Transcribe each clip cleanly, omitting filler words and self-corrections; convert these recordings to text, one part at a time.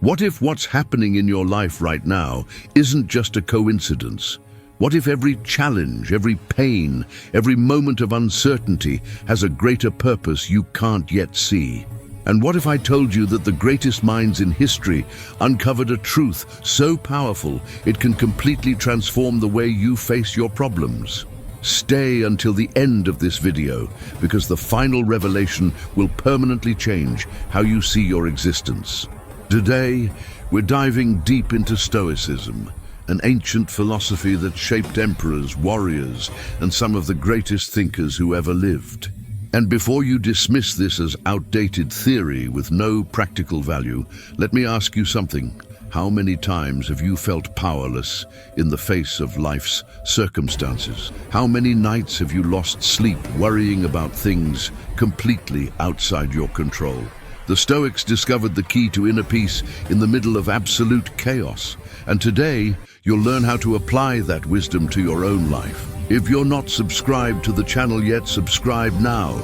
What if what's happening in your life right now isn't just a coincidence? What if every challenge, every pain, every moment of uncertainty has a greater purpose you can't yet see? And what if I told you that the greatest minds in history uncovered a truth so powerful it can completely transform the way you face your problems? Stay until the end of this video, because the final revelation will permanently change how you see your existence. Today, we're diving deep into Stoicism, an ancient philosophy that shaped emperors, warriors, and some of the greatest thinkers who ever lived. And before you dismiss this as outdated theory with no practical value, let me ask you something. How many times have you felt powerless in the face of life's circumstances? How many nights have you lost sleep worrying about things completely outside your control? The Stoics discovered the key to inner peace in the middle of absolute chaos, and today you'll learn how to apply that wisdom to your own life. If you're not subscribed to the channel yet, subscribe now,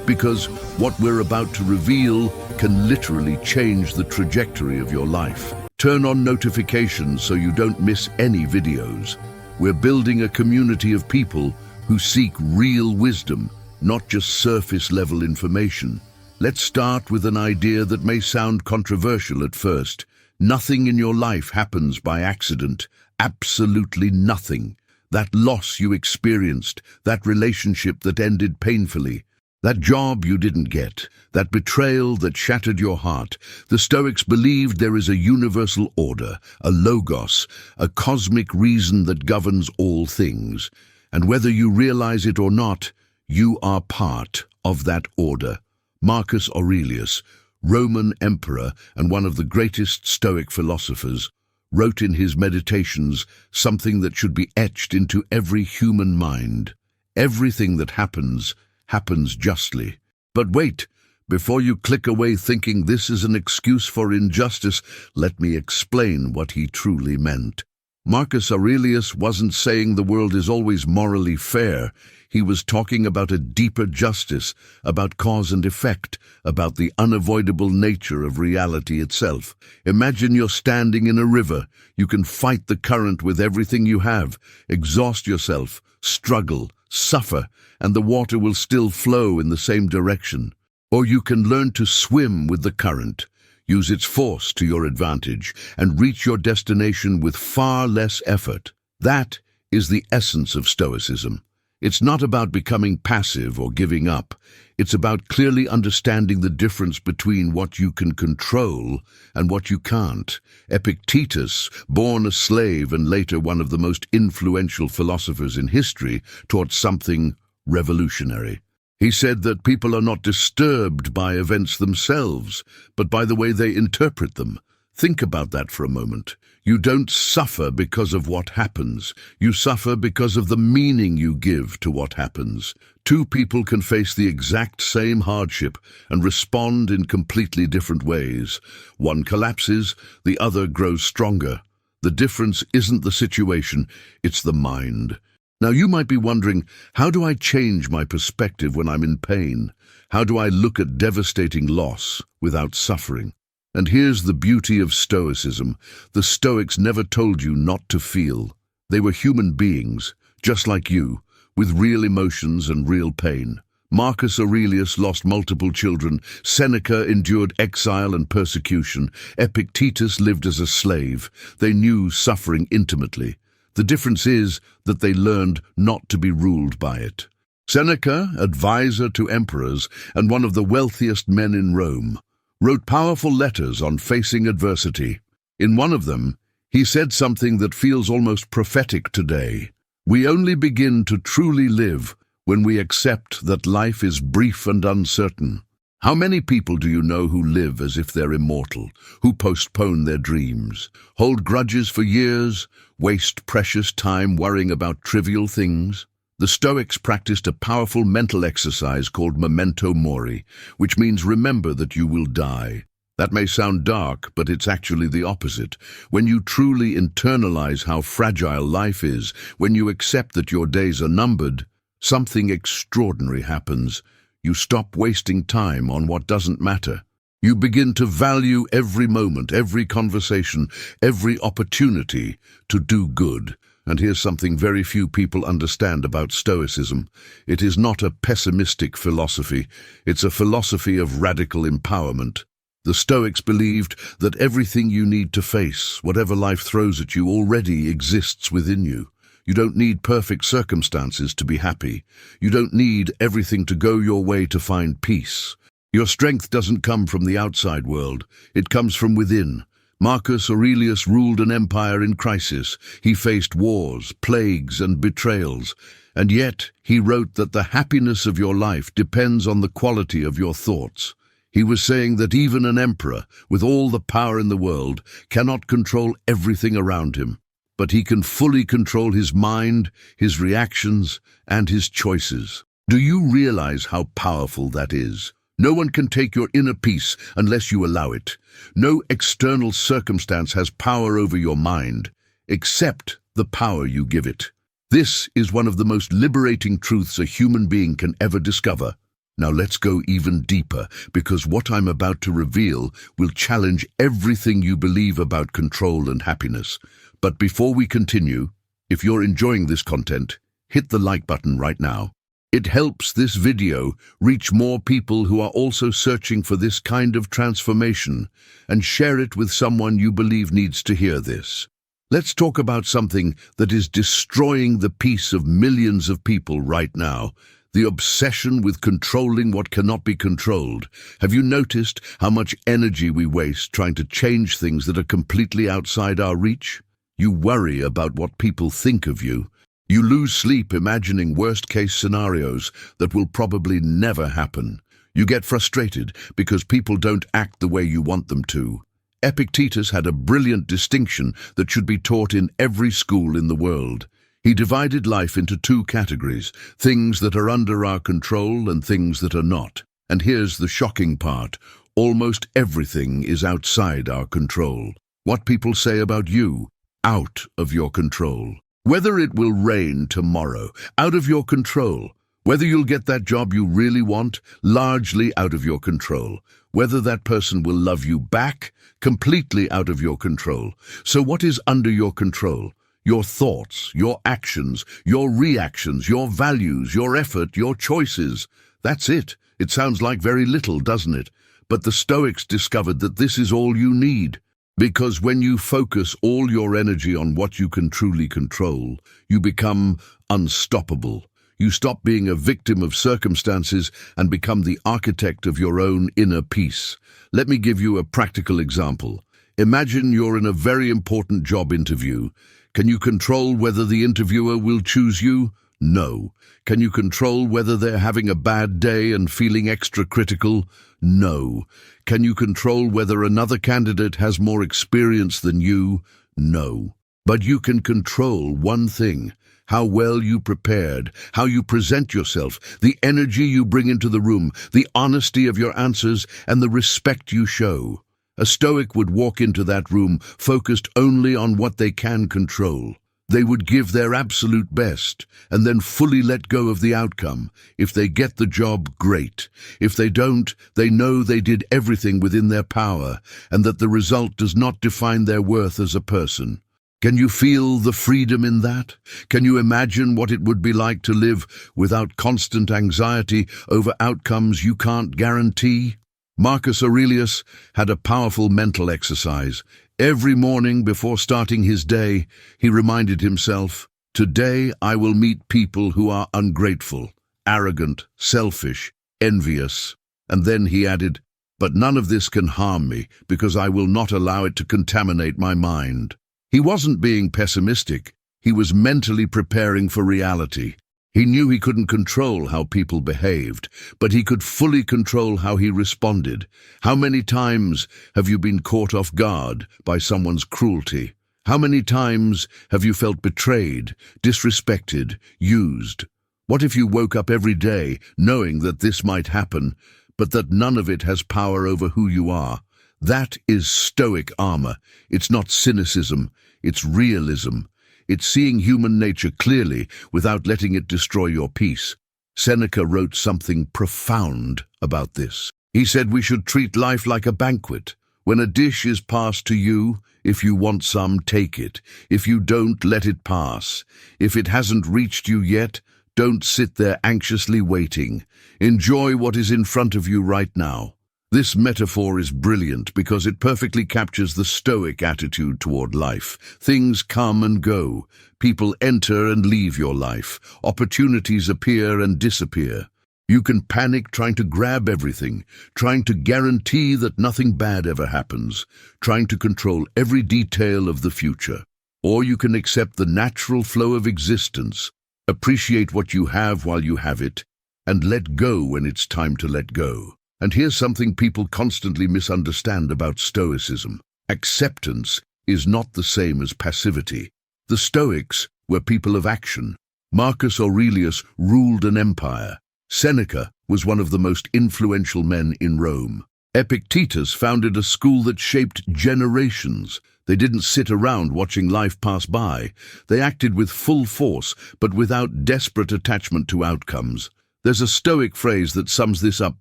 because what we're about to reveal can literally change the trajectory of your life. Turn on notifications so you don't miss any videos. We're building a community of people who seek real wisdom, not just surface-level information. Let's start with an idea that may sound controversial at first. Nothing in your life happens by accident. Absolutely nothing. That loss you experienced, that relationship that ended painfully, that job you didn't get, that betrayal that shattered your heart. The Stoics believed there is a universal order, a logos, a cosmic reason that governs all things. And whether you realize it or not, you are part of that order. Marcus Aurelius, Roman emperor and one of the greatest Stoic philosophers, wrote in his Meditations something that should be etched into every human mind. Everything that happens, happens justly. But wait, before you click away thinking this is an excuse for injustice, let me explain what he truly meant. Marcus Aurelius wasn't saying the world is always morally fair. He was talking about a deeper justice, about cause and effect, about the unavoidable nature of reality itself. Imagine you're standing in a river. You can fight the current with everything you have, exhaust yourself, struggle, suffer, and the water will still flow in the same direction. Or you can learn to swim with the current, use its force to your advantage, and reach your destination with far less effort. That is the essence of Stoicism. It's not about becoming passive or giving up. It's about clearly understanding the difference between what you can control and what you can't. Epictetus, born a slave and later one of the most influential philosophers in history, taught something revolutionary. He said that people are not disturbed by events themselves, but by the way they interpret them. Think about that for a moment. You don't suffer because of what happens. You suffer because of the meaning you give to what happens. Two people can face the exact same hardship and respond in completely different ways. One collapses, the other grows stronger. The difference isn't the situation, it's the mind. Now you might be wondering, how do I change my perspective when I'm in pain? How do I look at devastating loss without suffering? And here's the beauty of Stoicism. The Stoics never told you not to feel. They were human beings, just like you, with real emotions and real pain. Marcus Aurelius lost multiple children. Seneca endured exile and persecution. Epictetus lived as a slave. They knew suffering intimately. The difference is that they learned not to be ruled by it. Seneca, advisor to emperors and one of the wealthiest men in Rome, wrote powerful letters on facing adversity. In one of them, he said something that feels almost prophetic today. We only begin to truly live when we accept that life is brief and uncertain. How many people do you know who live as if they're immortal, who postpone their dreams, hold grudges for years, waste precious time worrying about trivial things? The Stoics practiced a powerful mental exercise called Memento Mori, which means remember that you will die. That may sound dark, but it's actually the opposite. When you truly internalize how fragile life is, when you accept that your days are numbered, something extraordinary happens. You stop wasting time on what doesn't matter. You begin to value every moment, every conversation, every opportunity to do good. And here's something very few people understand about Stoicism. It is not a pessimistic philosophy. It's a philosophy of radical empowerment. The Stoics believed that everything you need to face, whatever life throws at you, already exists within you. You don't need perfect circumstances to be happy. You don't need everything to go your way to find peace. Your strength doesn't come from the outside world. It comes from within. Marcus Aurelius ruled an empire in crisis. He faced wars, plagues, and betrayals. And yet, he wrote that the happiness of your life depends on the quality of your thoughts. He was saying that even an emperor, with all the power in the world, cannot control everything around him. But he can fully control his mind, his reactions, and his choices. Do you realize how powerful that is? No one can take your inner peace unless you allow it. No external circumstance has power over your mind, except the power you give it. This is one of the most liberating truths a human being can ever discover. Now let's go even deeper, because what I'm about to reveal will challenge everything you believe about control and happiness. But before we continue, if you're enjoying this content, hit the like button right now. It helps this video reach more people who are also searching for this kind of transformation, and share it with someone you believe needs to hear this. Let's talk about something that is destroying the peace of millions of people right now: the obsession with controlling what cannot be controlled. Have you noticed how much energy we waste trying to change things that are completely outside our reach? You worry about what people think of you. You lose sleep imagining worst-case scenarios that will probably never happen. You get frustrated because people don't act the way you want them to. Epictetus had a brilliant distinction that should be taught in every school in the world. He divided life into two categories: things that are under our control and things that are not. And here's the shocking part: almost everything is outside our control. What people say about you, out of your control. Whether it will rain tomorrow, out of your control. Whether you'll get that job you really want, largely out of your control. Whether that person will love you back, completely out of your control. So what is under your control? Your thoughts, your actions, your reactions, your values, your effort, your choices. That's it. It sounds like very little, doesn't it? But the Stoics discovered that this is all you need. Because when you focus all your energy on what you can truly control, you become unstoppable. You stop being a victim of circumstances and become the architect of your own inner peace. Let me give you a practical example. Imagine you're in a very important job interview. Can you control whether the interviewer will choose you? No. Can you control whether they're having a bad day and feeling extra critical? No. Can you control whether another candidate has more experience than you? No. But you can control one thing: how well you prepared, how you present yourself, the energy you bring into the room, the honesty of your answers, and the respect you show. A Stoic would walk into that room focused only on what they can control. They would give their absolute best and then fully let go of the outcome. If they get the job, great. If they don't, they know they did everything within their power and that the result does not define their worth as a person. Can you feel the freedom in that? Can you imagine what it would be like to live without constant anxiety over outcomes you can't guarantee? Marcus Aurelius had a powerful mental exercise. Every morning before starting his day, he reminded himself, "Today I will meet people who are ungrateful, arrogant, selfish, envious." And then he added, "But none of this can harm me because I will not allow it to contaminate my mind." He wasn't being pessimistic. He was mentally preparing for reality. He knew he couldn't control how people behaved, but he could fully control how he responded. How many times have you been caught off guard by someone's cruelty? How many times have you felt betrayed, disrespected, used? What if you woke up every day knowing that this might happen, but that none of it has power over who you are? That is Stoic armor. It's not cynicism, it's realism. It's seeing human nature clearly without letting it destroy your peace. Seneca wrote something profound about this. He said we should treat life like a banquet. When a dish is passed to you, if you want some, take it. If you don't, let it pass. If it hasn't reached you yet, don't sit there anxiously waiting. Enjoy what is in front of you right now. This metaphor is brilliant because it perfectly captures the Stoic attitude toward life. Things come and go. People enter and leave your life. Opportunities appear and disappear. You can panic trying to grab everything, trying to guarantee that nothing bad ever happens, trying to control every detail of the future. Or you can accept the natural flow of existence, appreciate what you have while you have it, and let go when it's time to let go. And here's something people constantly misunderstand about Stoicism. Acceptance is not the same as passivity. The Stoics were people of action. Marcus Aurelius ruled an empire. Seneca was one of the most influential men in Rome. Epictetus founded a school that shaped generations. They didn't sit around watching life pass by. They acted with full force, but without desperate attachment to outcomes. There's a Stoic phrase that sums this up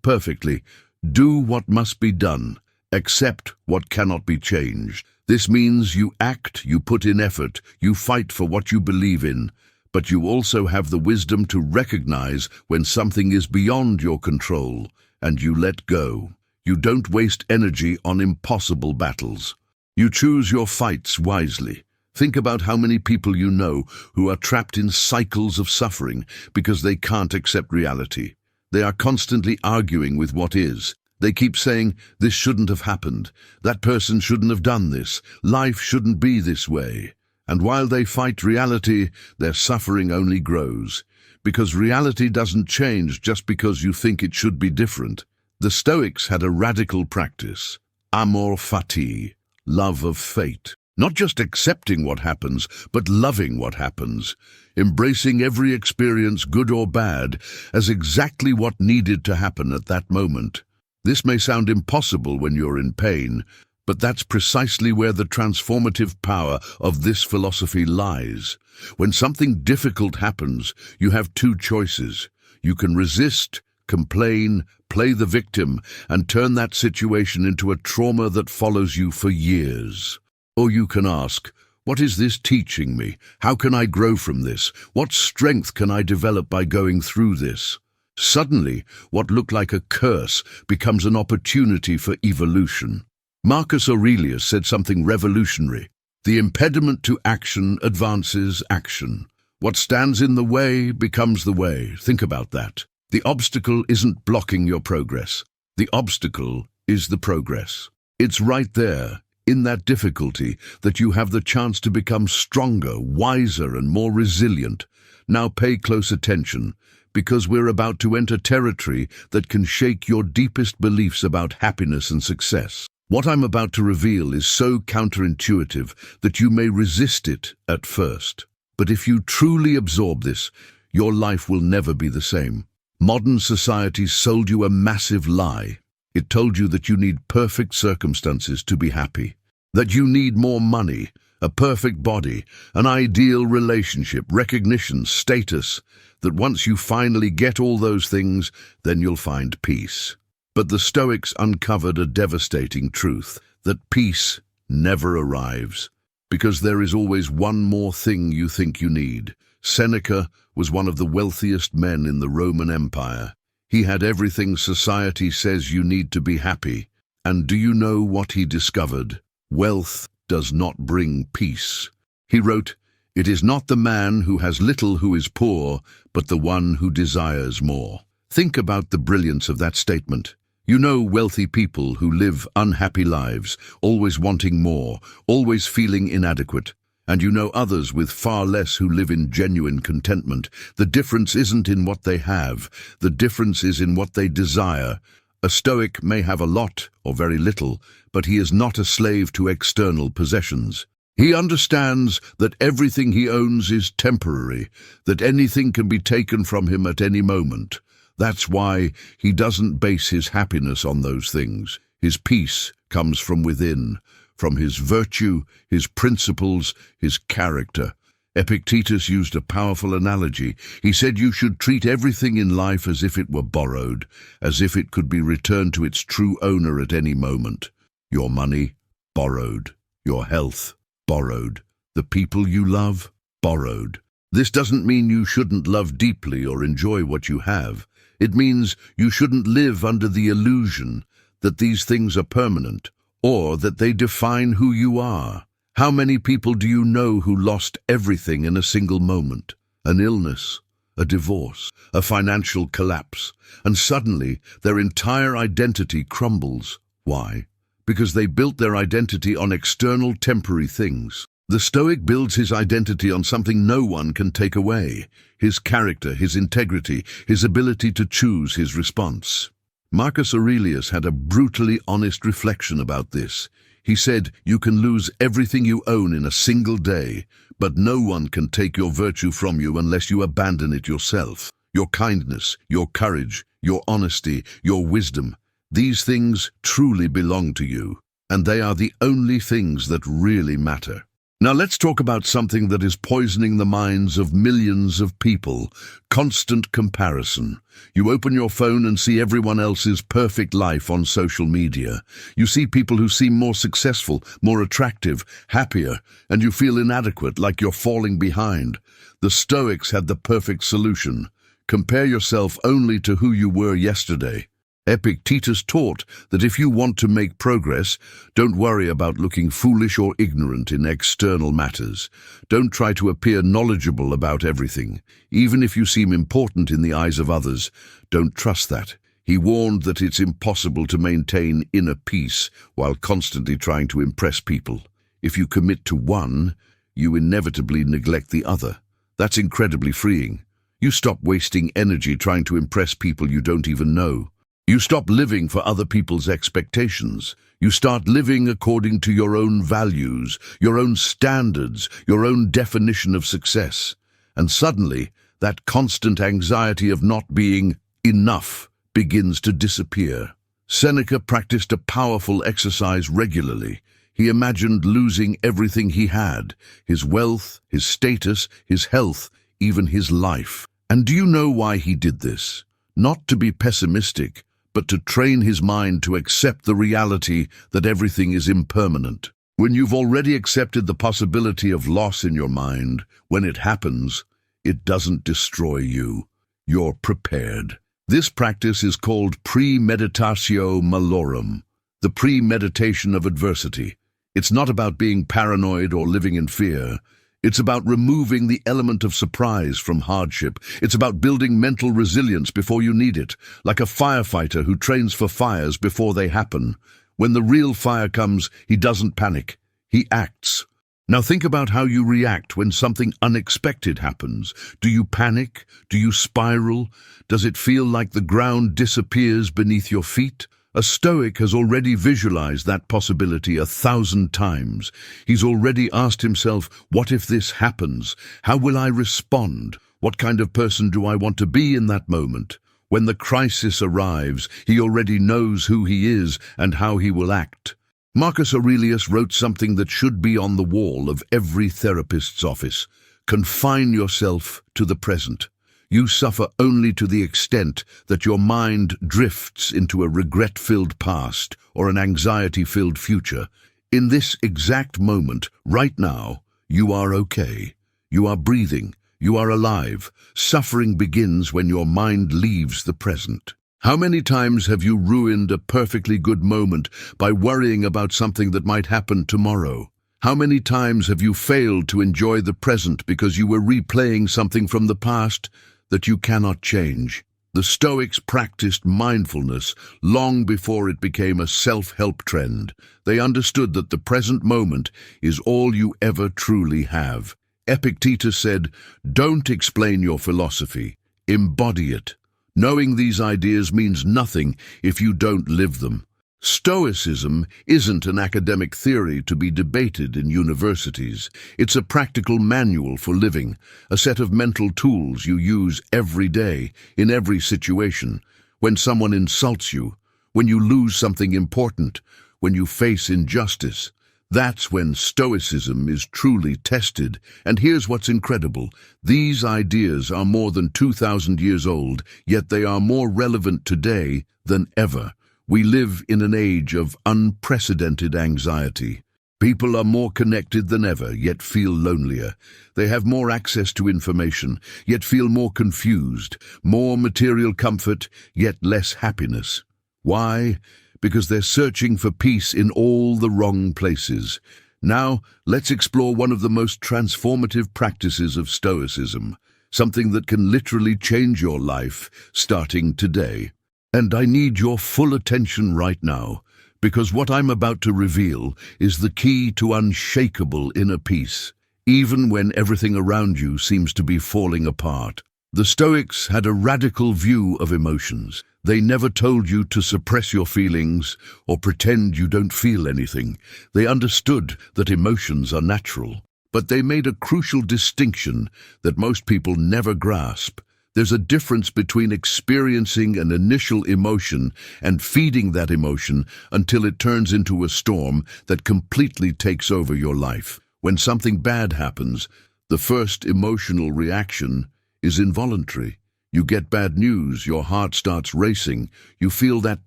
perfectly. Do what must be done. Accept what cannot be changed. This means you act, you put in effort, you fight for what you believe in. But you also have the wisdom to recognize when something is beyond your control, and you let go. You don't waste energy on impossible battles. You choose your fights wisely. Think about how many people you know who are trapped in cycles of suffering because they can't accept reality. They are constantly arguing with what is. They keep saying, this shouldn't have happened. That person shouldn't have done this. Life shouldn't be this way. And while they fight reality, their suffering only grows. Because reality doesn't change just because you think it should be different. The Stoics had a radical practice. Amor, Fati, love of fate. Not just accepting what happens, but loving what happens. Embracing every experience, good or bad, as exactly what needed to happen at that moment. This may sound impossible when you're in pain, but that's precisely where the transformative power of this philosophy lies. When something difficult happens, you have two choices. You can resist, complain, play the victim, and turn that situation into a trauma that follows you for years. Or you can ask, what is this teaching me? How can I grow from this? What strength can I develop by going through this? Suddenly, what looked like a curse becomes an opportunity for evolution. Marcus Aurelius said something revolutionary. The impediment to action advances action. What stands in the way becomes the way. Think about that. The obstacle isn't blocking your progress. The obstacle is the progress. It's right there, in that difficulty, that you have the chance to become stronger, wiser, and more resilient. Now pay close attention, because we're about to enter territory that can shake your deepest beliefs about happiness and success. What I'm about to reveal is so counterintuitive that you may resist it at first. But if you truly absorb this, your life will never be the same. Modern society sold you a massive lie. It told you that you need perfect circumstances to be happy, that you need more money, a perfect body, an ideal relationship, recognition, status, that once you finally get all those things, then you'll find peace. But the Stoics uncovered a devastating truth, that peace never arrives, because there is always one more thing you think you need. Seneca was one of the wealthiest men in the Roman Empire. He had everything society says you need to be happy. And do you know what he discovered? Wealth does not bring peace. He wrote, "It is not the man who has little who is poor, but the one who desires more." Think about the brilliance of that statement. You know wealthy people who live unhappy lives, always wanting more, always feeling inadequate. And you know others with far less who live in genuine contentment. The difference isn't in what they have, the difference is in what they desire. A Stoic may have a lot or very little, but he is not a slave to external possessions. He understands that everything he owns is temporary, that anything can be taken from him at any moment. That's why he doesn't base his happiness on those things. His peace comes from within, from his virtue, his principles, his character. Epictetus used a powerful analogy. He said you should treat everything in life as if it were borrowed, as if it could be returned to its true owner at any moment. Your money, borrowed. Your health, borrowed. The people you love, borrowed. This doesn't mean you shouldn't love deeply or enjoy what you have. It means you shouldn't live under the illusion that these things are permanent or that they define who you are. How many people do you know who lost everything in a single moment? An illness, a divorce, a financial collapse, and suddenly their entire identity crumbles. Why? Because they built their identity on external temporary things. The Stoic builds his identity on something no one can take away: his character, his integrity, his ability to choose his response. Marcus Aurelius had a brutally honest reflection about this. He said, "You can lose everything you own in a single day, but no one can take your virtue from you unless you abandon it yourself. Your kindness, your courage, your honesty, your wisdom, these things truly belong to you, and they are the only things that really matter." Now let's talk about something that is poisoning the minds of millions of people: constant comparison. You open your phone and see everyone else's perfect life on social media. You see people who seem more successful, more attractive, happier, and you feel inadequate, like you're falling behind. The Stoics had the perfect solution. Compare yourself only to who you were yesterday. Epictetus taught that if you want to make progress, don't worry about looking foolish or ignorant in external matters. Don't try to appear knowledgeable about everything. Even if you seem important in the eyes of others, don't trust that. He warned that it's impossible to maintain inner peace while constantly trying to impress people. If you commit to one, you inevitably neglect the other. That's incredibly freeing. You stop wasting energy trying to impress people you don't even know. You stop living for other people's expectations. You start living according to your own values, your own standards, your own definition of success. And suddenly, that constant anxiety of not being enough begins to disappear. Seneca practiced a powerful exercise regularly. He imagined losing everything he had: his wealth, his status, his health, even his life. And do you know why he did this? Not to be pessimistic, but to train his mind to accept the reality that everything is impermanent. When you've already accepted the possibility of loss in your mind, when it happens, it doesn't destroy you. You're prepared. This practice is called premeditatio malorum, the premeditation of adversity. It's not about being paranoid or living in fear. It's about removing the element of surprise from hardship. It's about building mental resilience before you need it, like a firefighter who trains for fires before they happen. When the real fire comes, he doesn't panic. He acts. Now think about how you react when something unexpected happens. Do you panic? Do you spiral? Does it feel like the ground disappears beneath your feet? A Stoic has already visualized that possibility 1,000 times. He's already asked himself, what if this happens? How will I respond? What kind of person do I want to be in that moment? When the crisis arrives, he already knows who he is and how he will act. Marcus Aurelius wrote something that should be on the wall of every therapist's office: confine yourself to the present. You suffer only to the extent that your mind drifts into a regret-filled past or an anxiety-filled future. In this exact moment, right now, you are okay. You are breathing. You are alive. Suffering begins when your mind leaves the present. How many times have you ruined a perfectly good moment by worrying about something that might happen tomorrow? How many times have you failed to enjoy the present because you were replaying something from the past that you cannot change? The Stoics practiced mindfulness long before it became a self-help trend. They understood that the present moment is all you ever truly have. Epictetus said, "Don't explain your philosophy, embody it." Knowing these ideas means nothing if you don't live them. Stoicism isn't an academic theory to be debated in universities. It's a practical manual for living, a set of mental tools you use every day, in every situation. When someone insults you, when you lose something important, when you face injustice, That's when Stoicism is truly tested. And here's what's incredible. These ideas are more than 2,000 years old, yet they are more relevant today than ever. We live in an age of unprecedented anxiety. People are more connected than ever, yet feel lonelier. They have more access to information, yet feel more confused, more material comfort, yet less happiness. Why? Because they're searching for peace in all the wrong places. Now, let's explore one of the most transformative practices of Stoicism, something that can literally change your life starting today. And I need your full attention right now, because what I'm about to reveal is the key to unshakable inner peace, even when everything around you seems to be falling apart. The Stoics had a radical view of emotions. They never told you to suppress your feelings or pretend you don't feel anything. They understood that emotions are natural, but they made a crucial distinction that most people never grasp. There's a difference between experiencing an initial emotion and feeding that emotion until it turns into a storm that completely takes over your life. When something bad happens, the first emotional reaction is involuntary. You get bad news, your heart starts racing, you feel that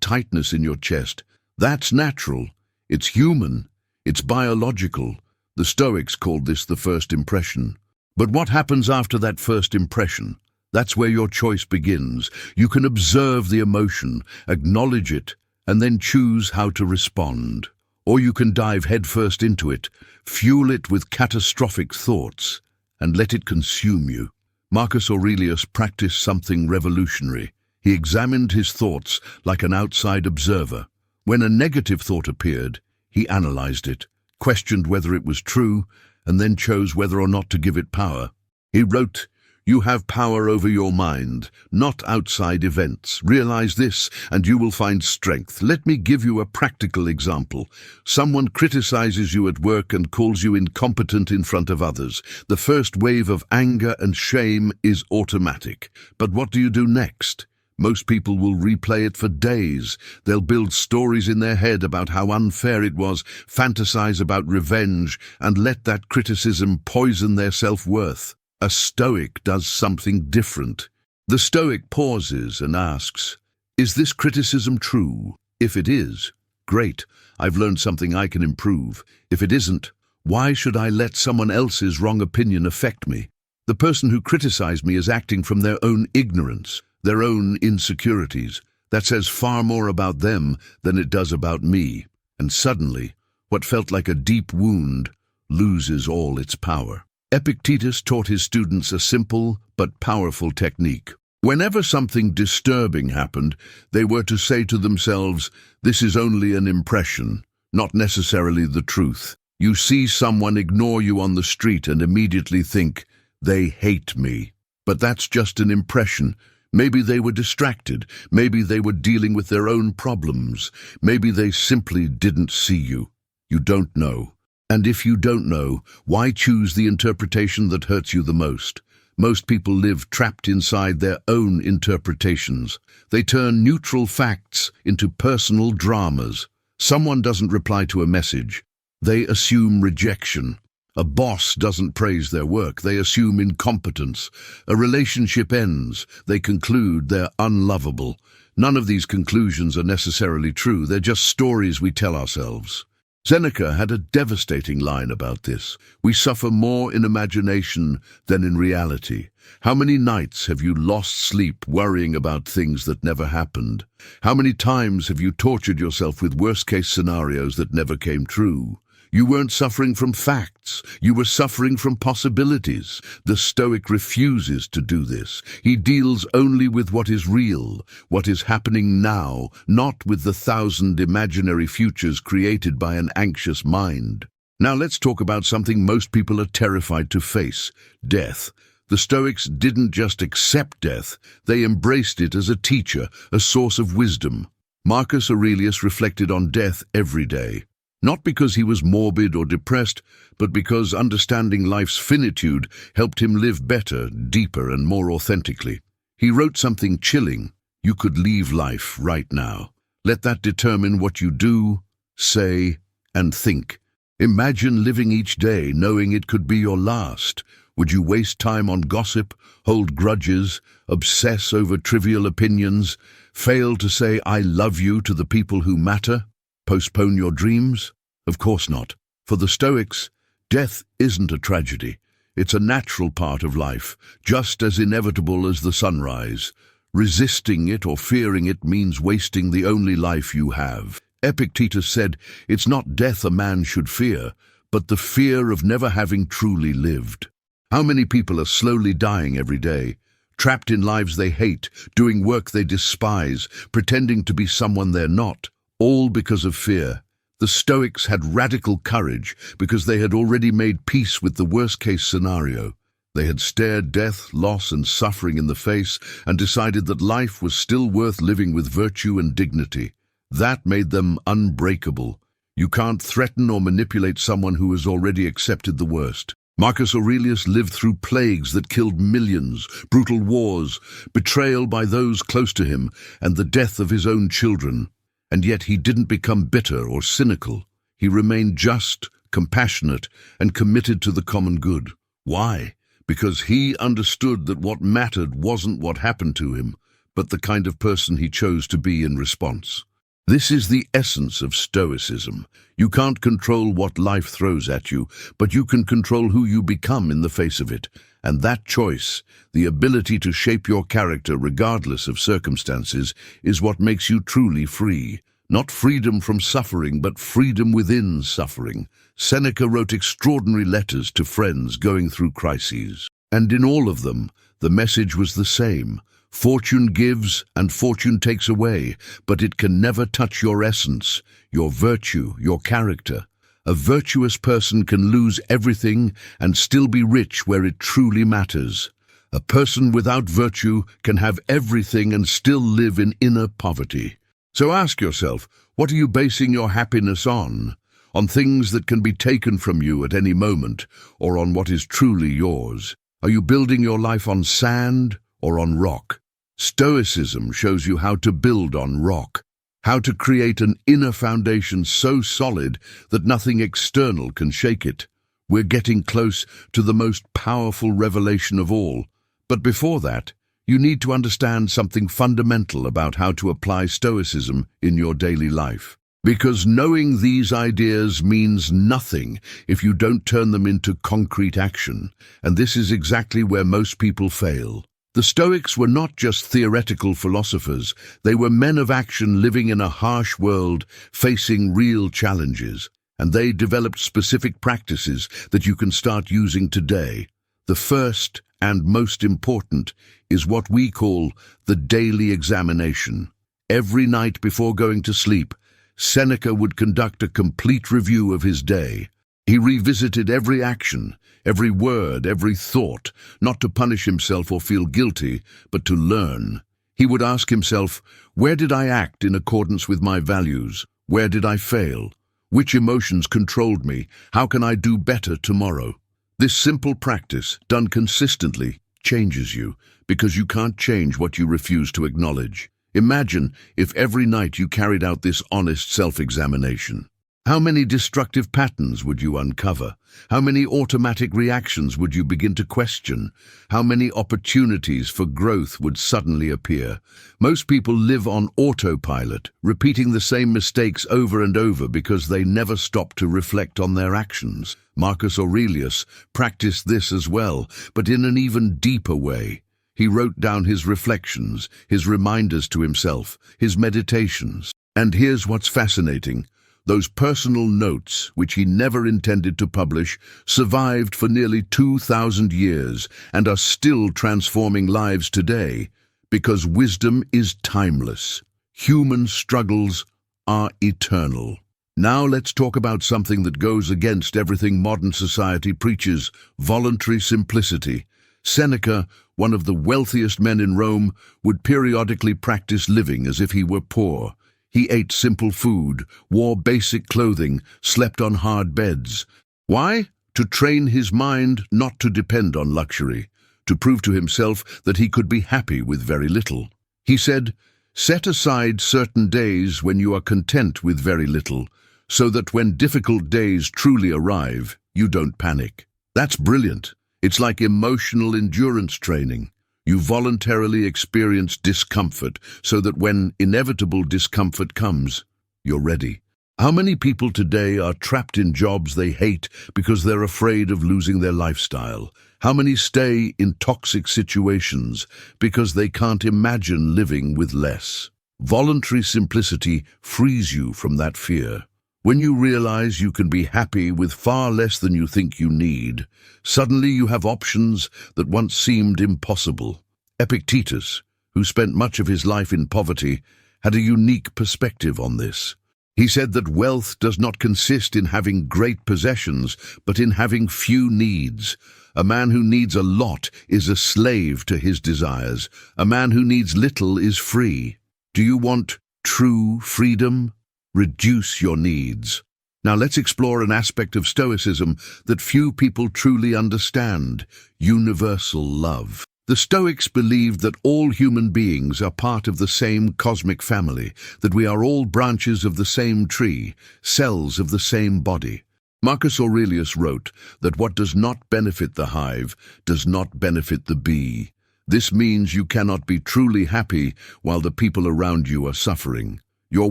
tightness in your chest. That's natural. It's human. It's biological. The Stoics called this the first impression. But what happens after that first impression? That's where your choice begins. You can observe the emotion, acknowledge it, and then choose how to respond. Or you can dive headfirst into it, fuel it with catastrophic thoughts, and let it consume you. Marcus Aurelius practiced something revolutionary. He examined his thoughts like an outside observer. When a negative thought appeared, he analyzed it, questioned whether it was true, and then chose whether or not to give it power. He wrote, "You have power over your mind, not outside events. Realize this, and you will find strength." Let me give you a practical example. Someone criticizes you at work and calls you incompetent in front of others. The first wave of anger and shame is automatic. But what do you do next? Most people will replay it for days. They'll build stories in their head about how unfair it was, fantasize about revenge, and let that criticism poison their self-worth. A Stoic does something different. The Stoic pauses and asks, "Is this criticism true? If it is, great, I've learned something I can improve. If it isn't, why should I let someone else's wrong opinion affect me?" The person who criticized me is acting from their own ignorance, their own insecurities. That says far more about them than it does about me. And suddenly, what felt like a deep wound loses all its power. Epictetus taught his students a simple but powerful technique. Whenever something disturbing happened, they were to say to themselves, "This is only an impression, not necessarily the truth." You see someone ignore you on the street and immediately think, "They hate me." But that's just an impression. Maybe they were distracted. Maybe they were dealing with their own problems. Maybe they simply didn't see you. You don't know. And if you don't know, why choose the interpretation that hurts you the most? Most people live trapped inside their own interpretations. They turn neutral facts into personal dramas. Someone doesn't reply to a message. They assume rejection. A boss doesn't praise their work. They assume incompetence. A relationship ends. They conclude they're unlovable. None of these conclusions are necessarily true. They're just stories we tell ourselves. Seneca had a devastating line about this. We suffer more in imagination than in reality. How many nights have you lost sleep worrying about things that never happened? How many times have you tortured yourself with worst-case scenarios that never came true? You weren't suffering from facts. You were suffering from possibilities. The Stoic refuses to do this. He deals only with what is real, what is happening now, not with the 1,000 imaginary futures created by an anxious mind. Now let's talk about something most people are terrified to face: death. The Stoics didn't just accept death, they embraced it as a teacher, a source of wisdom. Marcus Aurelius reflected on death every day. Not because he was morbid or depressed, but because understanding life's finitude helped him live better, deeper, and more authentically. He wrote something chilling: "You could leave life right now. Let that determine what you do, say, and think." Imagine living each day knowing it could be your last. Would you waste time on gossip, hold grudges, obsess over trivial opinions, fail to say "I love you" to the people who matter, postpone your dreams? Of course not. For the Stoics, death isn't a tragedy. It's a natural part of life, just as inevitable as the sunrise. Resisting it or fearing it means wasting the only life you have. Epictetus said, "It's not death a man should fear, but the fear of never having truly lived." How many people are slowly dying every day, trapped in lives they hate, doing work they despise, pretending to be someone they're not, all because of fear? The Stoics had radical courage because they had already made peace with the worst-case scenario. They had stared death, loss, and suffering in the face and decided that life was still worth living with virtue and dignity. That made them unbreakable. You can't threaten or manipulate someone who has already accepted the worst. Marcus Aurelius lived through plagues that killed millions, brutal wars, betrayal by those close to him, and the death of his own children. And yet he didn't become bitter or cynical. He remained just, compassionate, and committed to the common good. Why? Because he understood that what mattered wasn't what happened to him, but the kind of person he chose to be in response. This is the essence of Stoicism. You can't control what life throws at you, but you can control who you become in the face of it. And that choice, the ability to shape your character regardless of circumstances, is what makes you truly free. Not freedom from suffering, but freedom within suffering. Seneca wrote extraordinary letters to friends going through crises. And in all of them, the message was the same. Fortune gives and fortune takes away, but it can never touch your essence, your virtue, your character. A virtuous person can lose everything and still be rich where it truly matters. A person without virtue can have everything and still live in inner poverty. So ask yourself, what are you basing your happiness on? On things that can be taken from you at any moment, or on what is truly yours? Are you building your life on sand or on rock? Stoicism shows you how to build on rock, how to create an inner foundation so solid that nothing external can shake it. We're getting close to the most powerful revelation of all. But before that, you need to understand something fundamental about how to apply Stoicism in your daily life. Because knowing these ideas means nothing if you don't turn them into concrete action. And this is exactly where most people fail. The Stoics were not just theoretical philosophers, they were men of action living in a harsh world, facing real challenges. And they developed specific practices that you can start using today. The first and most important is what we call the daily examination. Every night before going to sleep, Seneca would conduct a complete review of his day. He revisited every action, every word, every thought, not to punish himself or feel guilty, but to learn. He would ask himself, where did I act in accordance with my values? Where did I fail? Which emotions controlled me? How can I do better tomorrow? This simple practice, done consistently, changes you, because you can't change what you refuse to acknowledge. Imagine if every night you carried out this honest self-examination. How many destructive patterns would you uncover? How many automatic reactions would you begin to question? How many opportunities for growth would suddenly appear? Most people live on autopilot, repeating the same mistakes over and over because they never stop to reflect on their actions. Marcus Aurelius practiced this as well, but in an even deeper way. He wrote down his reflections, his reminders to himself, his meditations. And here's what's fascinating. Those personal notes, which he never intended to publish, survived for nearly 2,000 years and are still transforming lives today, because wisdom is timeless. Human struggles are eternal. Now let's talk about something that goes against everything modern society preaches: voluntary simplicity. Seneca, one of the wealthiest men in Rome, would periodically practice living as if he were poor. He ate simple food, wore basic clothing, slept on hard beds. Why? To train his mind not to depend on luxury, to prove to himself that he could be happy with very little. He said, "Set aside certain days when you are content with very little, so that when difficult days truly arrive, you don't panic. That's brilliant. It's like emotional endurance training. You voluntarily experience discomfort so that when inevitable discomfort comes, you're ready. How many people today are trapped in jobs they hate because they're afraid of losing their lifestyle? How many stay in toxic situations because they can't imagine living with less? Voluntary simplicity frees you from that fear. When you realize you can be happy with far less than you think you need, suddenly you have options that once seemed impossible. Epictetus, who spent much of his life in poverty, had a unique perspective on this. He said that wealth does not consist in having great possessions, but in having few needs. A man who needs a lot is a slave to his desires. A man who needs little is free. Do you want true freedom? Reduce your needs. Now let's explore an aspect of Stoicism that few people truly understand: universal love. The Stoics believed that all human beings are part of the same cosmic family, that we are all branches of the same tree, cells of the same body. Marcus Aurelius wrote that what does not benefit the hive does not benefit the bee. This means you cannot be truly happy while the people around you are suffering. Your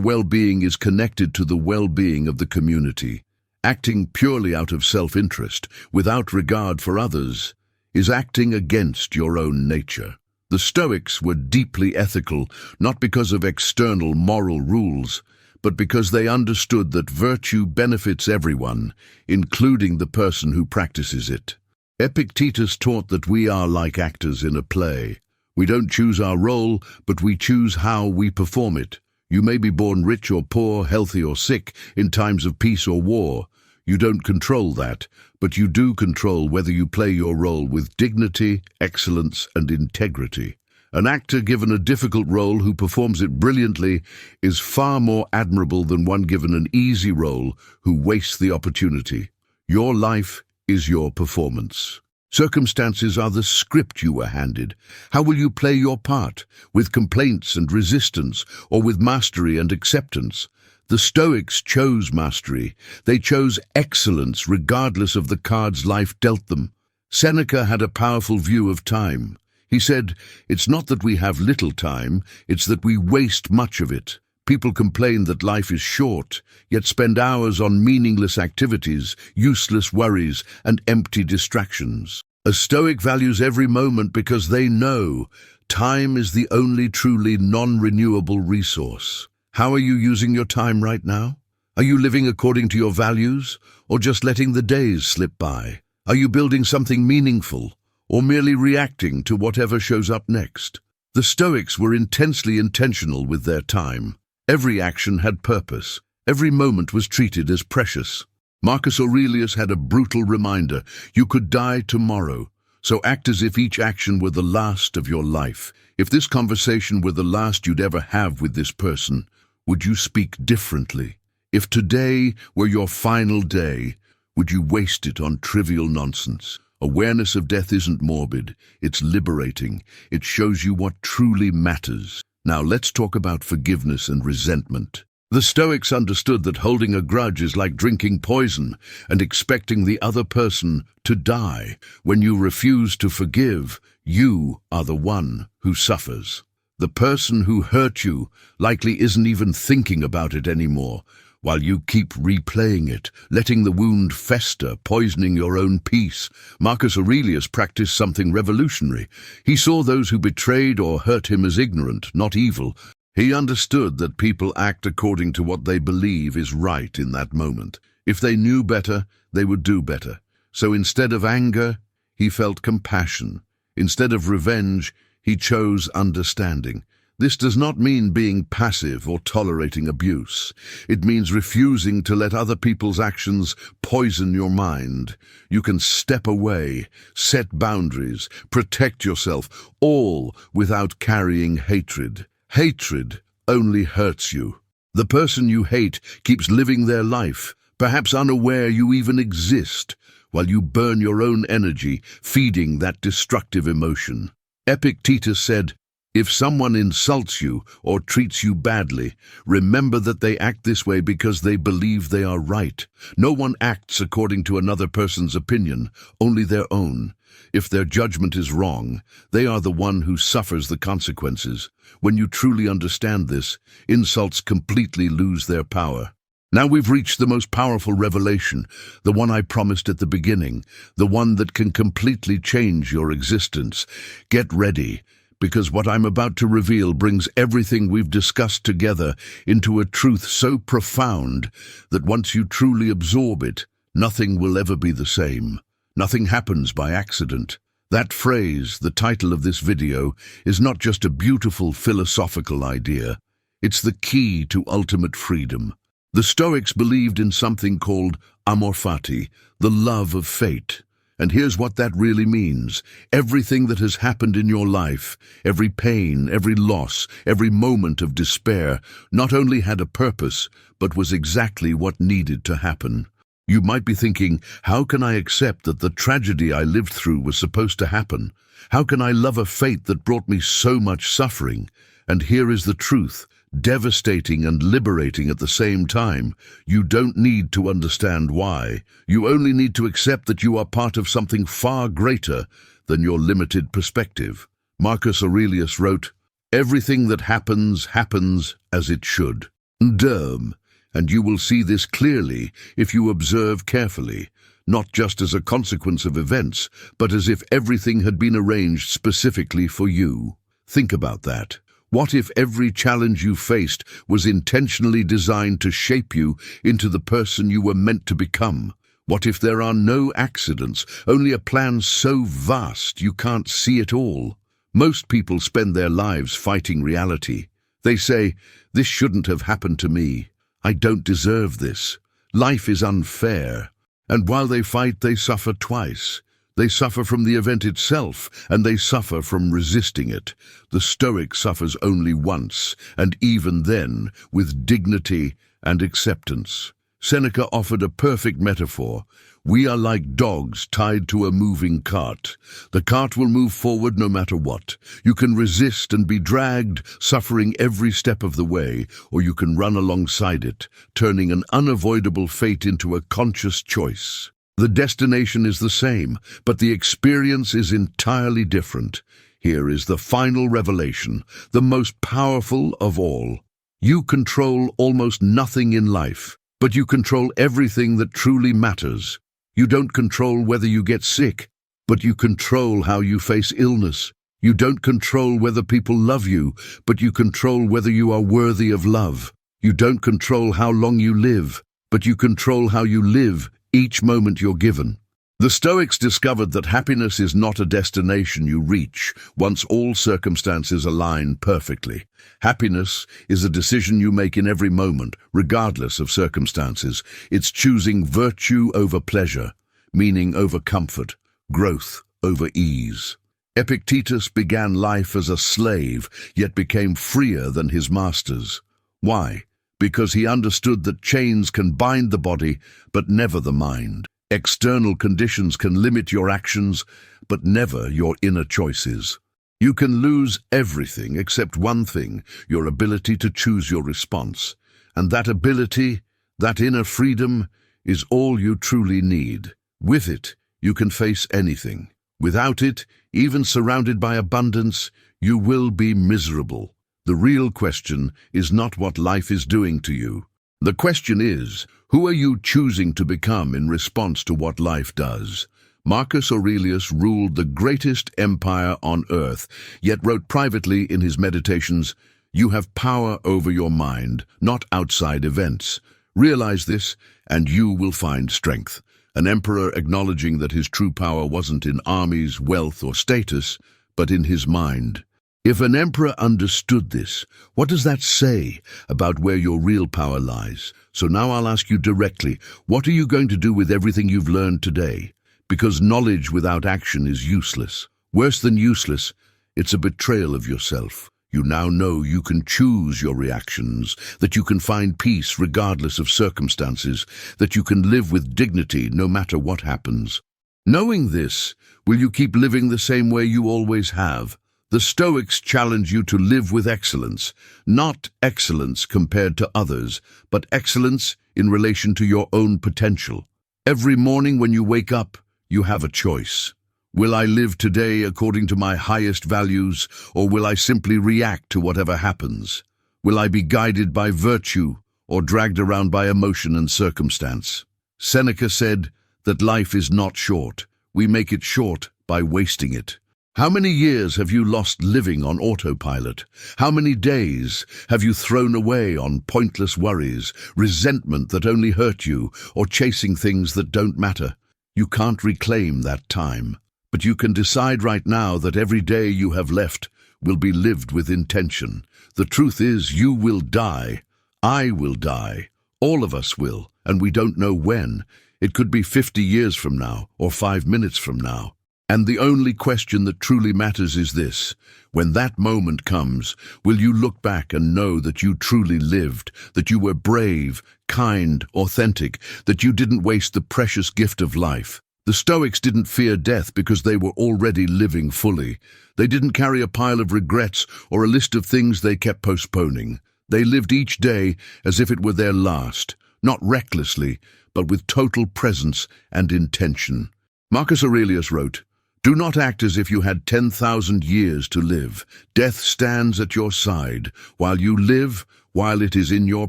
well-being is connected to the well-being of the community. Acting purely out of self-interest, without regard for others, is acting against your own nature. The Stoics were deeply ethical, not because of external moral rules, but because they understood that virtue benefits everyone, including the person who practices it. Epictetus taught that we are like actors in a play. We don't choose our role, but we choose how we perform it. You may be born rich or poor, healthy or sick, in times of peace or war. You don't control that, but you do control whether you play your role with dignity, excellence, and integrity. An actor given a difficult role who performs it brilliantly is far more admirable than one given an easy role who wastes the opportunity. Your life is your performance. Circumstances are the script you were handed. How will you play your part? With complaints and resistance, or with mastery and acceptance? The Stoics chose mastery. They chose excellence regardless of the cards life dealt them. Seneca had a powerful view of time. He said, "It's not that we have little time, it's that we waste much of it." People complain that life is short, yet spend hours on meaningless activities, useless worries, and empty distractions. A Stoic values every moment because they know time is the only truly non-renewable resource. How are you using your time right now? Are you living according to your values, or just letting the days slip by? Are you building something meaningful, or merely reacting to whatever shows up next? The Stoics were intensely intentional with their time. Every action had purpose. Every moment was treated as precious. Marcus Aurelius had a brutal reminder: you could die tomorrow, so act as if each action were the last of your life. If this conversation were the last you'd ever have with this person, would you speak differently? If today were your final day, would you waste it on trivial nonsense? Awareness of death isn't morbid, it's liberating. It shows you what truly matters. Now let's talk about forgiveness and resentment. The Stoics understood that holding a grudge is like drinking poison and expecting the other person to die. When you refuse to forgive, you are the one who suffers. The person who hurt you likely isn't even thinking about it anymore, while you keep replaying it, letting the wound fester, poisoning your own peace. Marcus Aurelius practiced something revolutionary. He saw those who betrayed or hurt him as ignorant, not evil. He understood that people act according to what they believe is right in that moment. If they knew better, they would do better. So instead of anger, he felt compassion. Instead of revenge, he chose understanding. This does not mean being passive or tolerating abuse. It means refusing to let other people's actions poison your mind. You can step away, set boundaries, protect yourself, all without carrying hatred. Hatred only hurts you. The person you hate keeps living their life, perhaps unaware you even exist, while you burn your own energy, feeding that destructive emotion. Epictetus said, If someone insults you or treats you badly, remember that they act this way because they believe they are right. No one acts according to another person's opinion, only their own. If their judgment is wrong, they are the one who suffers the consequences. When you truly understand this, insults completely lose their power. Now we've reached the most powerful revelation, the one I promised at the beginning, the one that can completely change your existence. Get ready, because what I'm about to reveal brings everything we've discussed together into a truth so profound that once you truly absorb it, nothing will ever be the same. Nothing happens by accident. That phrase, the title of this video, is not just a beautiful philosophical idea. It's the key to ultimate freedom. The Stoics believed in something called Amor, Fati, the love of fate. And here's what that really means. Everything that has happened in your life, every pain, every loss, every moment of despair, not only had a purpose, but was exactly what needed to happen. You might be thinking, how can I accept that the tragedy I lived through was supposed to happen? How can I love a fate that brought me so much suffering? And here is the truth, devastating and liberating at the same time. You don't need to understand why. You only need to accept that you are part of something far greater than your limited perspective. Marcus Aurelius wrote, "Everything that happens, happens as it should." And you will see this clearly if you observe carefully, not just as a consequence of events, but as if everything had been arranged specifically for you. Think about that. What if every challenge you faced was intentionally designed to shape you into the person you were meant to become? What if there are no accidents, only a plan so vast you can't see it all? Most people spend their lives fighting reality. They say, "This shouldn't have happened to me. I don't deserve this. Life is unfair." And while they fight, they suffer twice. They suffer from the event itself, and they suffer from resisting it. The Stoic suffers only once, and even then, with dignity and acceptance. Seneca offered a perfect metaphor. We are like dogs tied to a moving cart. The cart will move forward no matter what. You can resist and be dragged, suffering every step of the way, or you can run alongside it, turning an unavoidable fate into a conscious choice. The destination is the same, but the experience is entirely different. Here is the final revelation, the most powerful of all. You control almost nothing in life, but you control everything that truly matters. You don't control whether you get sick, but you control how you face illness. You don't control whether people love you, but you control whether you are worthy of love. You don't control how long you live, but you control how you live each moment you're given. The Stoics discovered that happiness is not a destination you reach once all circumstances align perfectly. Happiness is a decision you make in every moment, regardless of circumstances. It's choosing virtue over pleasure, meaning over comfort, growth over ease. Epictetus began life as a slave, yet became freer than his masters. Why? Because he understood that chains can bind the body, but never the mind. External conditions can limit your actions, but never your inner choices. You can lose everything except one thing, your ability to choose your response. And that ability, that inner freedom, is all you truly need. With it, you can face anything. Without it, even surrounded by abundance, you will be miserable. The real question is not what life is doing to you. The question is, who are you choosing to become in response to what life does? Marcus Aurelius ruled the greatest empire on earth, yet wrote privately in his meditations, "You have power over your mind, not outside events. Realize this, and you will find strength." An emperor acknowledging that his true power wasn't in armies, wealth, or status, but in his mind. If an emperor understood this, what does that say about where your real power lies? So now I'll ask you directly, what are you going to do with everything you've learned today? Because knowledge without action is useless. Worse than useless, it's a betrayal of yourself. You now know you can choose your reactions, that you can find peace regardless of circumstances, that you can live with dignity no matter what happens. Knowing this, will you keep living the same way you always have? The Stoics challenge you to live with excellence, not excellence compared to others, but excellence in relation to your own potential. Every morning when you wake up, you have a choice. Will I live today according to my highest values, or will I simply react to whatever happens? Will I be guided by virtue, or dragged around by emotion and circumstance? Seneca said that life is not short. We make it short by wasting it. How many years have you lost living on autopilot? How many days have you thrown away on pointless worries, resentment that only hurt you, or chasing things that don't matter? You can't reclaim that time, but you can decide right now that every day you have left will be lived with intention. The truth is, you will die. I will die. All of us will, and we don't know when. It could be 50 years from now, or 5 minutes from now. And the only question that truly matters is this: when that moment comes, will you look back and know that you truly lived, that you were brave, kind, authentic, that you didn't waste the precious gift of life? The Stoics didn't fear death because they were already living fully. They didn't carry a pile of regrets or a list of things they kept postponing. They lived each day as if it were their last, not recklessly, but with total presence and intention. Marcus Aurelius wrote, "Do not act as if you had 10,000 years to live. Death stands at your side. While you live, while it is in your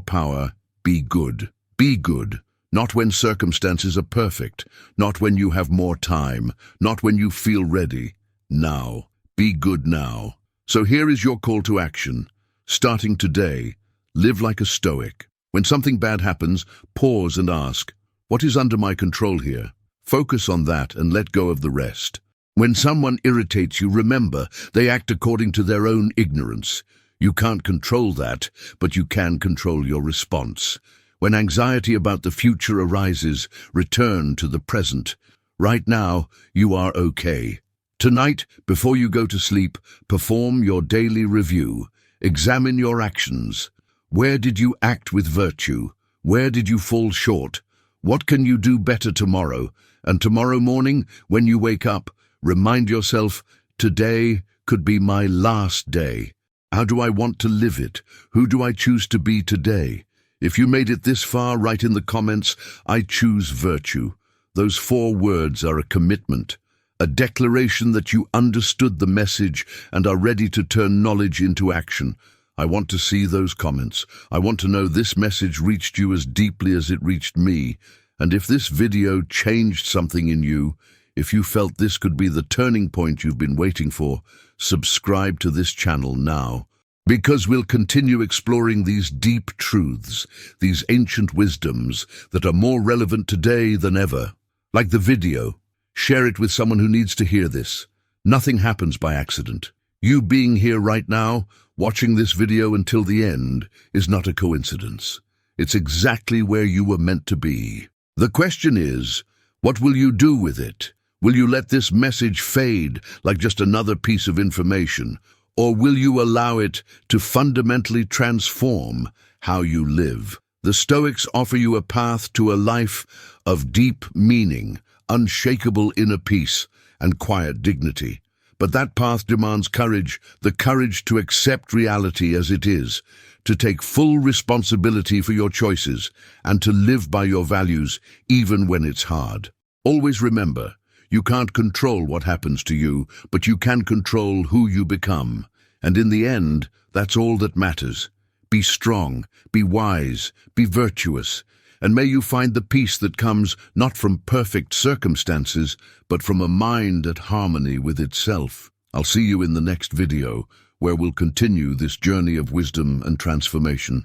power, be good. Be good, not when circumstances are perfect, not when you have more time, not when you feel ready. Now. Be good now." So here is your call to action. Starting today, live like a Stoic. When something bad happens, pause and ask, what is under my control here? Focus on that and let go of the rest. When someone irritates you, remember, they act according to their own ignorance. You can't control that, but you can control your response. When anxiety about the future arises, return to the present. Right now, you are okay. Tonight, before you go to sleep, perform your daily review. Examine your actions. Where did you act with virtue? Where did you fall short? What can you do better tomorrow? And tomorrow morning, when you wake up, remind yourself, today could be my last day. How do I want to live it? Who do I choose to be today? If you made it this far, write in the comments, I choose virtue. Those 4 words are a commitment, a declaration that you understood the message and are ready to turn knowledge into action. I want to see those comments. I want to know this message reached you as deeply as it reached me. And if this video changed something in you, if you felt this could be the turning point you've been waiting for, subscribe to this channel now. Because we'll continue exploring these deep truths, these ancient wisdoms that are more relevant today than ever. Like the video, share it with someone who needs to hear this. Nothing happens by accident. You being here right now, watching this video until the end, is not a coincidence. It's exactly where you were meant to be. The question is, what will you do with it? Will you let this message fade like just another piece of information? Or will you allow it to fundamentally transform how you live? The Stoics offer you a path to a life of deep meaning, unshakable inner peace, and quiet dignity. But that path demands courage, the courage to accept reality as it is, to take full responsibility for your choices, and to live by your values even when it's hard. Always remember, you can't control what happens to you, but you can control who you become. And in the end, that's all that matters. Be strong, be wise, be virtuous, and may you find the peace that comes not from perfect circumstances, but from a mind at harmony with itself. I'll see you in the next video, where we'll continue this journey of wisdom and transformation.